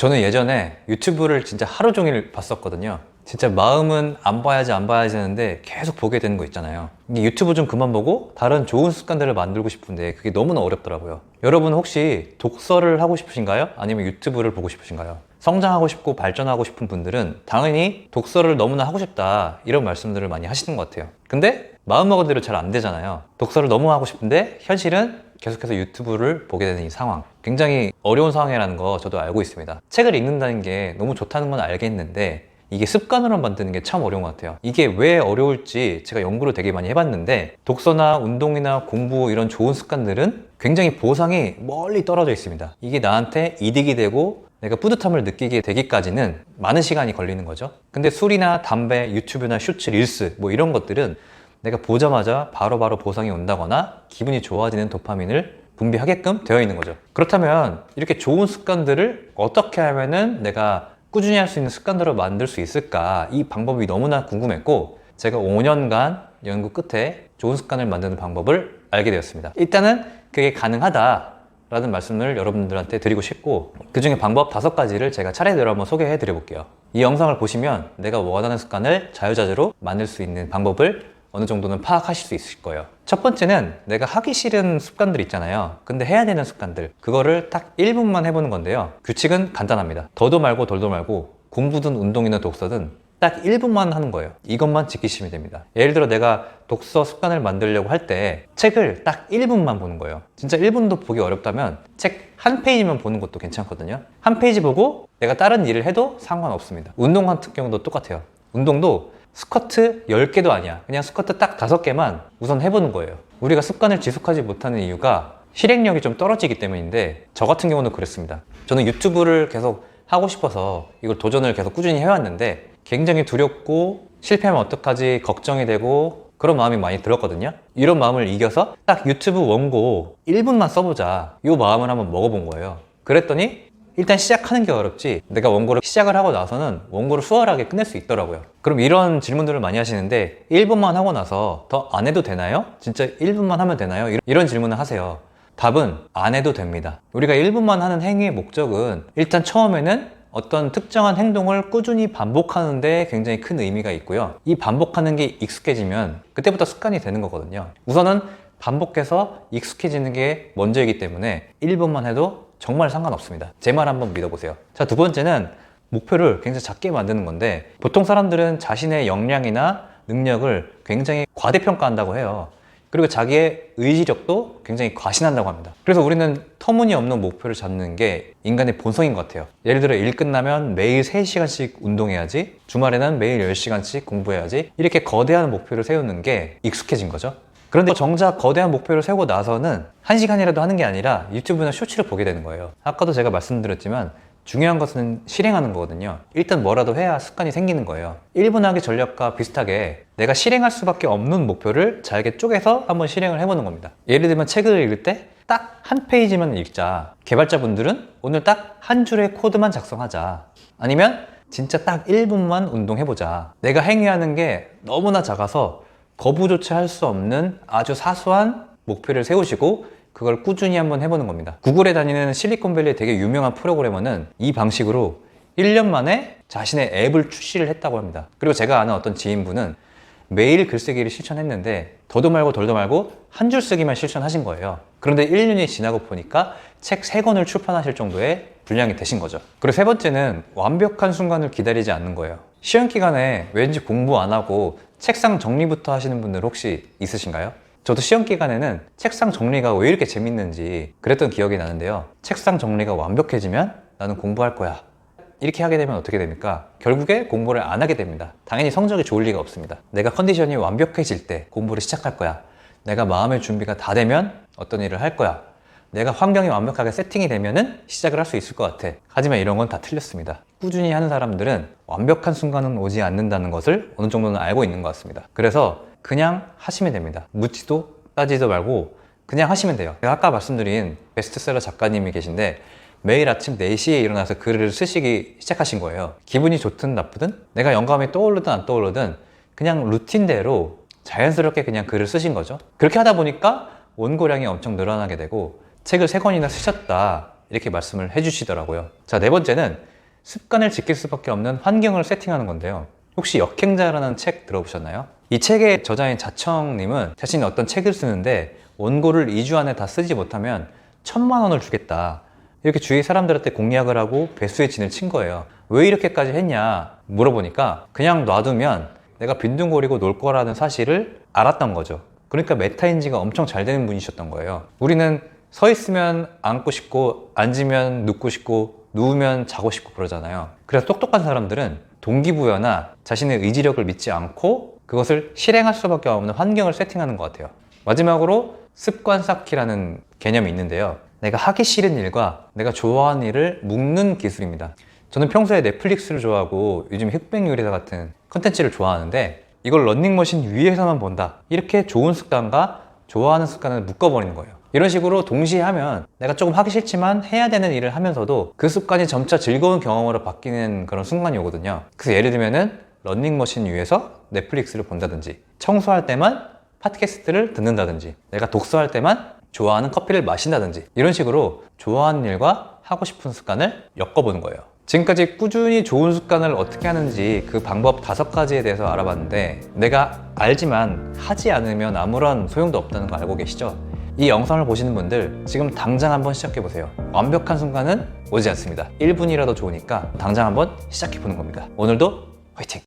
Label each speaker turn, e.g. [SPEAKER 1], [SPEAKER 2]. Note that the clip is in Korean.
[SPEAKER 1] 저는 예전에 유튜브를 진짜 하루 종일 봤었거든요. 진짜 마음은 안 봐야지 하는데 계속 보게 되는 거 있잖아요. 이게 유튜브 좀 그만 보고 다른 좋은 습관들을 만들고 싶은데 그게 너무나 어렵더라고요. 여러분 혹시 독서를 하고 싶으신가요? 아니면 유튜브를 보고 싶으신가요? 성장하고 싶고 발전하고 싶은 분들은 당연히 독서를 너무나 하고 싶다 이런 말씀들을 많이 하시는 것 같아요. 근데 마음먹은 대로 잘 안 되잖아요. 독서를 너무 하고 싶은데 현실은 계속해서 유튜브를 보게 되는 이 상황, 굉장히 어려운 상황이라는 거 저도 알고 있습니다. 책을 읽는다는 게 너무 좋다는 건 알겠는데 이게 습관으로 만드는 게 참 어려운 것 같아요. 이게 왜 어려울지 제가 연구를 되게 많이 해봤는데 독서나 운동이나 공부 이런 좋은 습관들은 굉장히 보상이 멀리 떨어져 있습니다. 이게 나한테 이득이 되고 내가 뿌듯함을 느끼게 되기까지는 많은 시간이 걸리는 거죠. 근데 술이나 담배, 유튜브나 쇼츠, 릴스 뭐 이런 것들은 내가 보자마자 바로바로 보상이 온다거나 기분이 좋아지는 도파민을 분비하게끔 되어 있는 거죠. 그렇다면 이렇게 좋은 습관들을 어떻게 하면은 내가 꾸준히 할 수 있는 습관들을 만들 수 있을까? 이 방법이 너무나 궁금했고 제가 5년간 연구 끝에 좋은 습관을 만드는 방법을 알게 되었습니다. 일단은 그게 가능하다라는 말씀을 여러분들한테 드리고 싶고 그 중에 방법 5가지를 제가 차례대로 한번 소개해 드려 볼게요. 이 영상을 보시면 내가 원하는 습관을 자유자재로 만들 수 있는 방법을 어느 정도는 파악하실 수 있을 거예요. 첫 번째는 내가 하기 싫은 습관들 있잖아요. 근데 해야 되는 습관들, 그거를 딱 1분만 해보는 건데요. 규칙은 간단합니다. 더도 말고 덜도 말고 공부든 운동이나 독서든 딱 1분만 하는 거예요. 이것만 지키시면 됩니다. 예를 들어 내가 독서 습관을 만들려고 할 때 책을 딱 1분만 보는 거예요. 진짜 1분도 보기 어렵다면 책 한 페이지만 보는 것도 괜찮거든요. 한 페이지 보고 내가 다른 일을 해도 상관없습니다. 운동 같은 경우도 똑같아요. 운동도 스쿼트 10개도 아니야. 그냥 스쿼트 딱 5개만 우선 해보는 거예요. 우리가 습관을 지속하지 못하는 이유가 실행력이 좀 떨어지기 때문인데 저 같은 경우는 그랬습니다. 저는 유튜브를 계속 하고 싶어서 이걸 도전을 계속 꾸준히 해왔는데 굉장히 두렵고 실패하면 어떡하지 걱정이 되고 그런 마음이 많이 들었거든요. 이런 마음을 이겨서 딱 유튜브 원고 1분만 써보자 이 마음을 한번 먹어본 거예요. 그랬더니 일단 시작하는 게 어렵지 내가 원고를 시작을 하고 나서는 원고를 수월하게 끝낼 수 있더라고요. 그럼 이런 질문들을 많이 하시는데 1분만 하고 나서 더 안 해도 되나요? 진짜 1분만 하면 되나요? 이런 질문을 하세요. 답은 안 해도 됩니다. 우리가 1분만 하는 행위의 목적은 일단 처음에는 어떤 특정한 행동을 꾸준히 반복하는 데 굉장히 큰 의미가 있고요. 이 반복하는 게 익숙해지면 그때부터 습관이 되는 거거든요. 우선은 반복해서 익숙해지는 게 먼저이기 때문에 1분만 해도 정말 상관없습니다. 제 말 한번 믿어보세요. 자, 두 번째는 목표를 굉장히 작게 만드는 건데 보통 사람들은 자신의 역량이나 능력을 굉장히 과대평가한다고 해요. 그리고 자기의 의지력도 굉장히 과신한다고 합니다. 그래서 우리는 터무니없는 목표를 잡는 게 인간의 본성인 것 같아요. 예를 들어 일 끝나면 매일 3시간씩 운동해야지, 주말에는 매일 10시간씩 공부해야지, 이렇게 거대한 목표를 세우는 게 익숙해진 거죠. 그런데 정작 거대한 목표를 세우고 나서는 1시간이라도 하는 게 아니라 유튜브나 쇼츠를 보게 되는 거예요. 아까도 제가 말씀드렸지만 중요한 것은 실행하는 거거든요. 일단 뭐라도 해야 습관이 생기는 거예요. 1분 하기 전략과 비슷하게 내가 실행할 수밖에 없는 목표를 잘게 쪼개서 한번 실행을 해보는 겁니다. 예를 들면 책을 읽을 때 딱 한 페이지만 읽자. 개발자분들은 오늘 딱 한 줄의 코드만 작성하자. 아니면 진짜 딱 1분만 운동해보자. 내가 행위하는 게 너무나 작아서 거부조차 할 수 없는 아주 사소한 목표를 세우시고 그걸 꾸준히 한번 해보는 겁니다. 구글에 다니는 실리콘밸리의 되게 유명한 프로그래머는 이 방식으로 1년 만에 자신의 앱을 출시를 했다고 합니다. 그리고 제가 아는 어떤 지인분은 매일 글쓰기를 실천했는데 더도 말고 덜도 말고 한 줄 쓰기만 실천하신 거예요. 그런데 1년이 지나고 보니까 책 3권을 출판하실 정도의 분량이 되신 거죠. 그리고 세 번째는 완벽한 순간을 기다리지 않는 거예요. 시험 기간에 왠지 공부 안 하고 책상 정리부터 하시는 분들 혹시 있으신가요? 저도 시험 기간에는 책상 정리가 왜 이렇게 재밌는지 그랬던 기억이 나는데요. 책상 정리가 완벽해지면 나는 공부할 거야. 이렇게 하게 되면 어떻게 됩니까? 결국에 공부를 안 하게 됩니다. 당연히 성적이 좋을 리가 없습니다. 내가 컨디션이 완벽해질 때 공부를 시작할 거야. 내가 마음의 준비가 다 되면 어떤 일을 할 거야. 내가 환경이 완벽하게 세팅이 되면은 시작을 할 수 있을 것 같아. 하지만 이런 건 다 틀렸습니다. 꾸준히 하는 사람들은 완벽한 순간은 오지 않는다는 것을 어느 정도는 알고 있는 것 같습니다. 그래서 그냥 하시면 됩니다. 묻지도 따지도 말고 그냥 하시면 돼요. 제가 아까 말씀드린 베스트셀러 작가님이 계신데 매일 아침 4시에 일어나서 글을 쓰시기 시작하신 거예요. 기분이 좋든 나쁘든 내가 영감이 떠오르든 안 떠오르든 그냥 루틴대로 자연스럽게 그냥 글을 쓰신 거죠. 그렇게 하다 보니까 원고량이 엄청 늘어나게 되고 책을 3권이나 쓰셨다 이렇게 말씀을 해주시더라고요. 자, 4번째는 습관을 지킬 수밖에 없는 환경을 세팅하는 건데요. 혹시 역행자라는 책 들어보셨나요? 이 책의 저자인 자청님은 자신이 어떤 책을 쓰는데 원고를 2주 안에 다 쓰지 못하면 1,000만 원을 주겠다, 이렇게 주위 사람들한테 공약을 하고 배수의 진을 친 거예요. 왜 이렇게까지 했냐 물어보니까 그냥 놔두면 내가 빈둥거리고 놀 거라는 사실을 알았던 거죠. 그러니까 메타인지가 엄청 잘 되는 분이셨던 거예요. 우리는 서 있으면 앉고 싶고, 앉으면 눕고 싶고, 누우면 자고 싶고 그러잖아요. 그래서 똑똑한 사람들은 동기부여나 자신의 의지력을 믿지 않고 그것을 실행할 수밖에 없는 환경을 세팅하는 것 같아요. 마지막으로 습관 쌓기라는 개념이 있는데요. 내가 하기 싫은 일과 내가 좋아하는 일을 묶는 기술입니다. 저는 평소에 넷플릭스를 좋아하고 요즘 흑백요리사 같은 컨텐츠를 좋아하는데, 이걸 러닝머신 위에서만 본다, 이렇게 좋은 습관과 좋아하는 습관을 묶어버리는 거예요. 이런 식으로 동시에 하면 내가 조금 하기 싫지만 해야 되는 일을 하면서도 그 습관이 점차 즐거운 경험으로 바뀌는 그런 순간이 오거든요. 그래서 예를 들면은 러닝머신 위에서 넷플릭스를 본다든지, 청소할 때만 팟캐스트를 듣는다든지, 내가 독서할 때만 좋아하는 커피를 마신다든지, 이런 식으로 좋아하는 일과 하고 싶은 습관을 엮어보는 거예요. 지금까지 꾸준히 좋은 습관을 어떻게 하는지 그 방법 5가지에 대해서 알아봤는데, 내가 알지만 하지 않으면 아무런 소용도 없다는 거 알고 계시죠? 이 영상을 보시는 분들 지금 당장 한번 시작해보세요. 완벽한 순간은 오지 않습니다. 1분이라도 좋으니까 당장 한번 시작해보는 겁니다. 오늘도 화이팅!